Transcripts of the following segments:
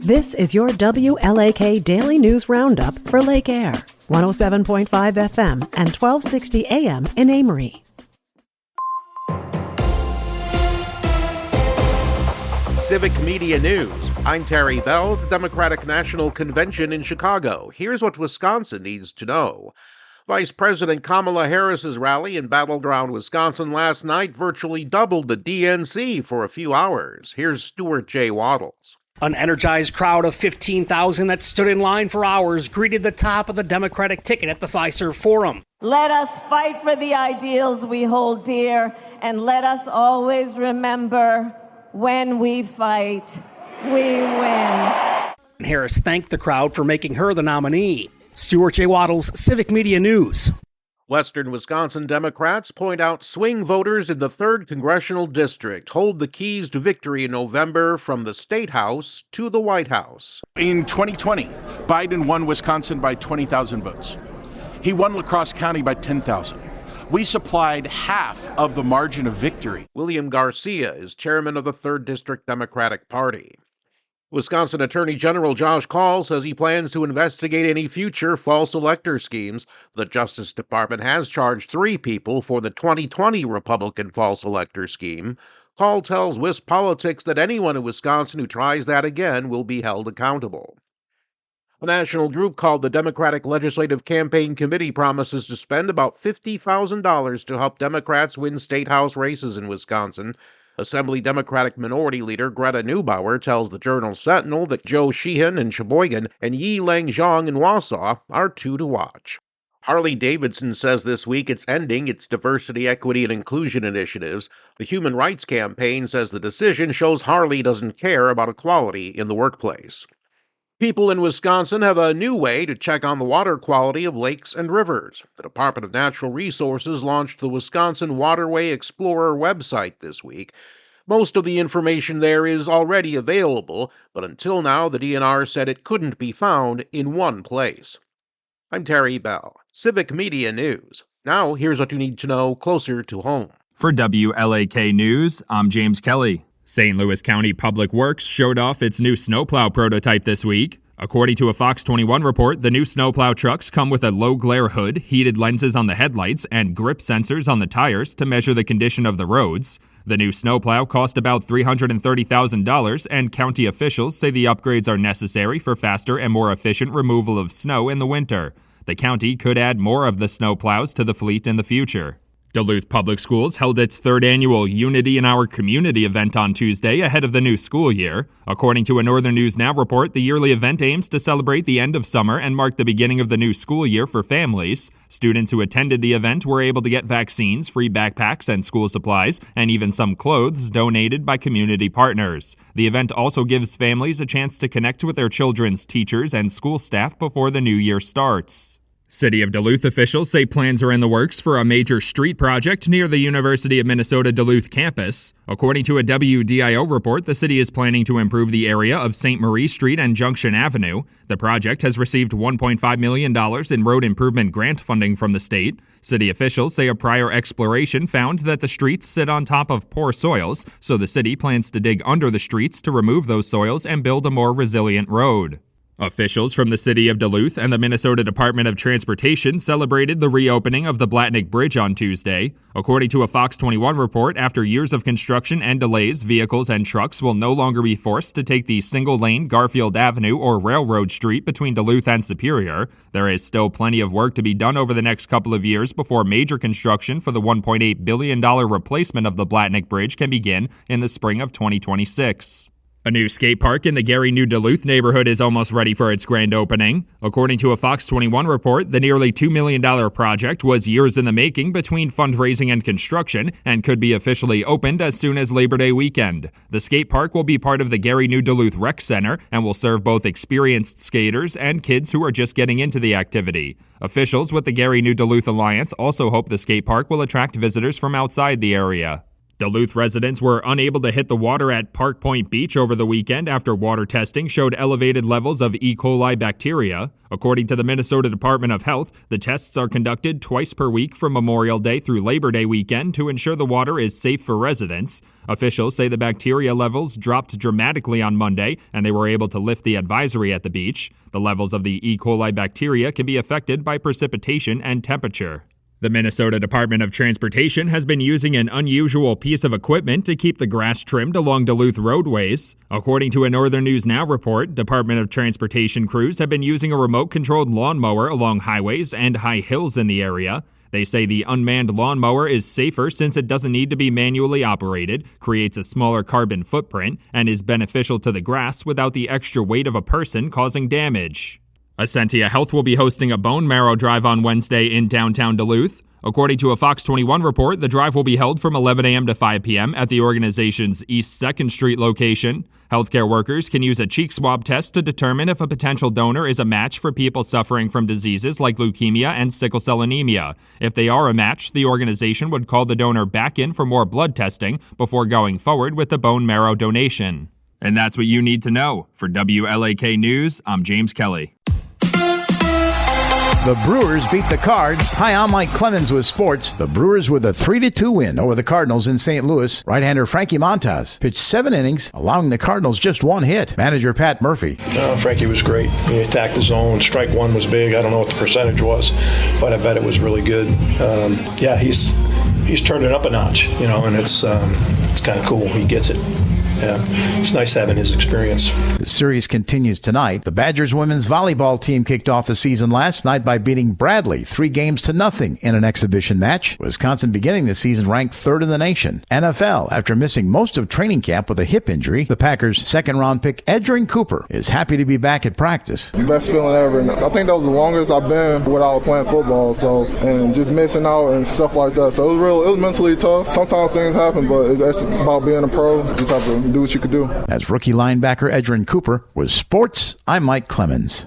This is your WLAK Daily News Roundup for Lake Air, 107.5 FM and 1260 AM in Amory. Civic Media News. I'm Terry Bell at the Democratic National Convention in Chicago. Here's what Wisconsin needs to know. Vice President Kamala Harris's rally in Battleground, Wisconsin last night virtually doubled the DNC for a few hours. Here's Stuart J. Waddles. An energized crowd of 15,000 that stood in line for hours greeted the top of the Democratic ticket at the Fiserv Forum. Let us fight for the ideals we hold dear, and let us always remember, when we fight, we win. Harris thanked the crowd for making her the nominee. Stuart J. Waddles, Civic Media News. Western Wisconsin Democrats point out swing voters in the 3rd Congressional District hold the keys to victory in November from the State House to the White House. In 2020, Biden won Wisconsin by 20,000 votes. He won La Crosse County by 10,000. We supplied half of the margin of victory. William Garcia is chairman of the 3rd District Democratic Party. Wisconsin Attorney General Josh Kaul says he plans to investigate any future false elector schemes. The Justice Department has charged 3 people for the 2020 Republican false elector scheme. Kaul tells WisPolitics that anyone in Wisconsin who tries that again will be held accountable. A national group called the Democratic Legislative Campaign Committee promises to spend about $50,000 to help Democrats win state house races in Wisconsin. Assembly Democratic Minority Leader Greta Neubauer tells the Journal-Sentinel that Joe Sheehan in Sheboygan and Yi Lang-Zhang in Wausau are 2 to watch. Harley-Davidson says this week it's ending its diversity, equity, and inclusion initiatives. The Human Rights Campaign says the decision shows Harley doesn't care about equality in the workplace. People in Wisconsin have a new way to check on the water quality of lakes and rivers. The Department of Natural Resources launched the Wisconsin Waterway Explorer website this week. Most of the information there is already available, but until now the DNR said it couldn't be found in one place. I'm Terry Bell, Civic Media News. Now here's what you need to know closer to home. For WLAK News, I'm James Kelly. St. Louis County Public Works showed off its new snowplow prototype this week. According to a Fox 21 report, the new snowplow trucks come with a low-glare hood, heated lenses on the headlights, and grip sensors on the tires to measure the condition of the roads. The new snowplow cost about $330,000, and county officials say the upgrades are necessary for faster and more efficient removal of snow in the winter. The county could add more of the snowplows to the fleet in the future. Duluth Public Schools held its 3rd annual Unity in Our Community event on Tuesday ahead of the new school year. According to a Northern News Now report, the yearly event aims to celebrate the end of summer and mark the beginning of the new school year for families. Students who attended the event were able to get vaccines, free backpacks and school supplies, and even some clothes donated by community partners. The event also gives families a chance to connect with their children's teachers and school staff before the new year starts. City of Duluth officials say plans are in the works for a major street project near the University of Minnesota Duluth campus. According to a WDIO report, the city is planning to improve the area of St. Marie Street and Junction Avenue. The project has received $1.5 million in road improvement grant funding from the state. City officials say a prior exploration found that the streets sit on top of poor soils, so the city plans to dig under the streets to remove those soils and build a more resilient road. Officials from the City of Duluth and the Minnesota Department of Transportation celebrated the reopening of the Blatnick Bridge on Tuesday. According to a Fox 21 report, after years of construction and delays, vehicles and trucks will no longer be forced to take the single-lane Garfield Avenue or Railroad Street between Duluth and Superior. There is still plenty of work to be done over the next couple of years before major construction for the $1.8 billion replacement of the Blatnick Bridge can begin in the spring of 2026. A new skate park in the Gary New Duluth neighborhood is almost ready for its grand opening. According to a Fox 21 report, the nearly $2 million project was years in the making between fundraising and construction and could be officially opened as soon as Labor Day weekend. The skate park will be part of the Gary New Duluth Rec Center and will serve both experienced skaters and kids who are just getting into the activity. Officials with the Gary New Duluth Alliance also hope the skate park will attract visitors from outside the area. Duluth residents were unable to hit the water at Park Point Beach over the weekend after water testing showed elevated levels of E. coli bacteria. According to the Minnesota Department of Health, the tests are conducted twice per week from Memorial Day through Labor Day weekend to ensure the water is safe for residents. Officials say the bacteria levels dropped dramatically on Monday, and they were able to lift the advisory at the beach. The levels of the E. coli bacteria can be affected by precipitation and temperature. The Minnesota Department of Transportation has been using an unusual piece of equipment to keep the grass trimmed along Duluth roadways. According to a Northern News Now report, Department of Transportation crews have been using a remote-controlled lawnmower along highways and high hills in the area. They say the unmanned lawnmower is safer since it doesn't need to be manually operated, creates a smaller carbon footprint, and is beneficial to the grass without the extra weight of a person causing damage. Essentia Health will be hosting a bone marrow drive on Wednesday in downtown Duluth. According to a Fox 21 report, the drive will be held from 11 a.m. to 5 p.m. at the organization's East 2nd Street location. Healthcare workers can use a cheek swab test to determine if a potential donor is a match for people suffering from diseases like leukemia and sickle cell anemia. If they are a match, the organization would call the donor back in for more blood testing before going forward with the bone marrow donation. And that's what you need to know. For WLAK News, I'm James Kelly. The Brewers beat the Cards. Hi, I'm Mike Clemens with sports. The Brewers with a 3-2 win over the Cardinals in St. Louis. Right-hander Frankie Montas pitched 7 innings, allowing the Cardinals just 1 hit. Manager Pat Murphy. Frankie was great. He attacked the zone. Strike one was big. I don't know what the percentage was, but I bet it was really good. He's turned it up a notch, and it's kind of cool. He gets it. Yeah, it's nice having his experience. The series continues tonight. The Badgers women's volleyball team kicked off the season last night by beating Bradley 3-0 in an exhibition match. Wisconsin beginning the season ranked 3rd in the nation. NFL, after missing most of training camp with a hip injury, the Packers' second-round pick Edgerrin Cooper is happy to be back at practice. Best feeling ever. And I think that was the longest I've been without playing football, and just missing out and stuff like that. So it was mentally tough. Sometimes things happen, but it's about being a pro. You just have to do what you could do. As rookie linebacker Edgerrin Cooper was sports, I'm Mike Clemens.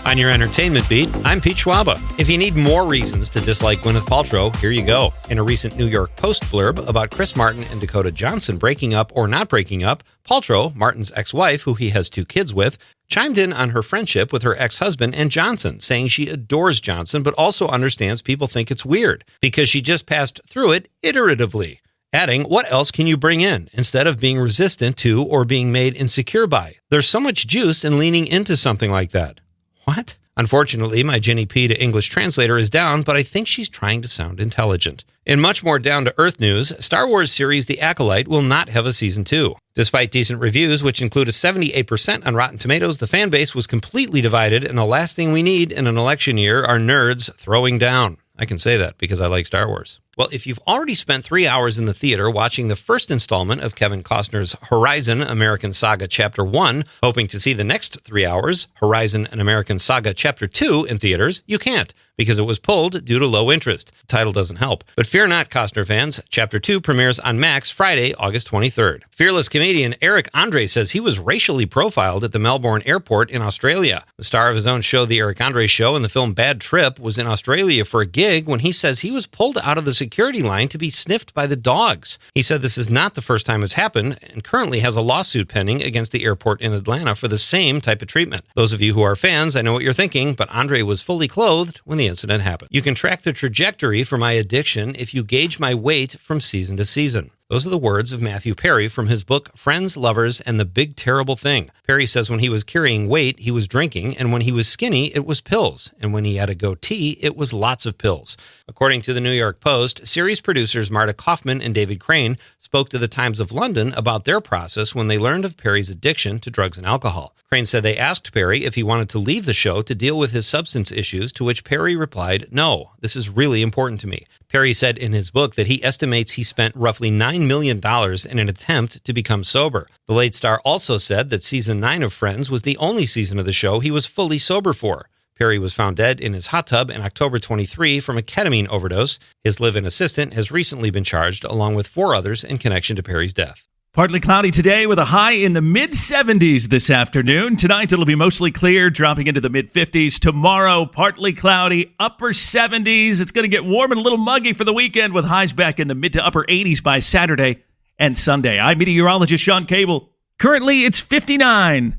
On your entertainment beat, I'm Pete Schwaba. If you need more reasons to dislike Gwyneth Paltrow, here you go. In a recent New York Post blurb about Chris Martin and Dakota Johnson breaking up or not breaking up, Paltrow, Martin's ex-wife, who he has 2 kids with, chimed in on her friendship with her ex-husband and Johnson, saying she adores Johnson but also understands people think it's weird because she just passed through it iteratively. Adding, what else can you bring in instead of being resistant to or being made insecure by? There's so much juice in leaning into something like that. What? Unfortunately, my Jenny P to English translator is down, but I think she's trying to sound intelligent. In much more down-to-earth news, Star Wars series The Acolyte will not have a Season 2. Despite decent reviews, which include a 78% on Rotten Tomatoes, the fan base was completely divided, and the last thing we need in an election year are nerds throwing down. I can say that because I like Star Wars. Well, if you've already spent 3 hours in the theater watching the first installment of Kevin Costner's Horizon American Saga Chapter 1, hoping to see the next 3 hours, Horizon An American Saga Chapter 2, in theaters, you can't, because it was pulled due to low interest. The title doesn't help. But fear not, Costner fans. Chapter 2 premieres on Max Friday, August 23rd. Fearless comedian Eric Andre says he was racially profiled at the Melbourne airport in Australia. The star of his own show, The Eric Andre Show, and the film Bad Trip, was in Australia for a gig when he says he was pulled out of the security line to be sniffed by the dogs. He said this is not the first time it's happened and currently has a lawsuit pending against the airport in Atlanta for the same type of treatment. Those of you who are fans, I know what you're thinking, but Andre was fully clothed when the incident happened. You can track the trajectory for my addiction if you gauge my weight from season to season. Those are the words of Matthew Perry from his book, Friends, Lovers, and the Big Terrible Thing. Perry says when he was carrying weight, he was drinking, and when he was skinny, it was pills. And when he had a goatee, it was lots of pills. According to the New York Post, series producers Marta Kaufman and David Crane spoke to the Times of London about their process when they learned of Perry's addiction to drugs and alcohol. Crane said they asked Perry if he wanted to leave the show to deal with his substance issues, to which Perry replied, "No, this is really important to me." Perry said in his book that he estimates he spent roughly $9 million in an attempt to become sober. The late star also said that season 9 of Friends was the only season of the show he was fully sober for. Perry was found dead in his hot tub in October 23 from a ketamine overdose. His live-in assistant has recently been charged, along with 4 others, in connection to Perry's death. Partly cloudy today with a high in the mid-70s this afternoon. Tonight, it'll be mostly clear, dropping into the mid-50s. Tomorrow, partly cloudy, upper 70s. It's going to get warm and a little muggy for the weekend with highs back in the mid to upper 80s by Saturday and Sunday. I'm meteorologist Sean Cable. Currently, it's 59.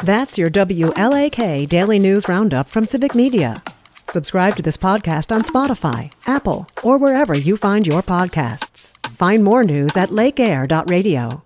That's your WLAK Daily News Roundup from Civic Media. Subscribe to this podcast on Spotify, Apple, or wherever you find your podcasts. Find more news at lakeair.radio.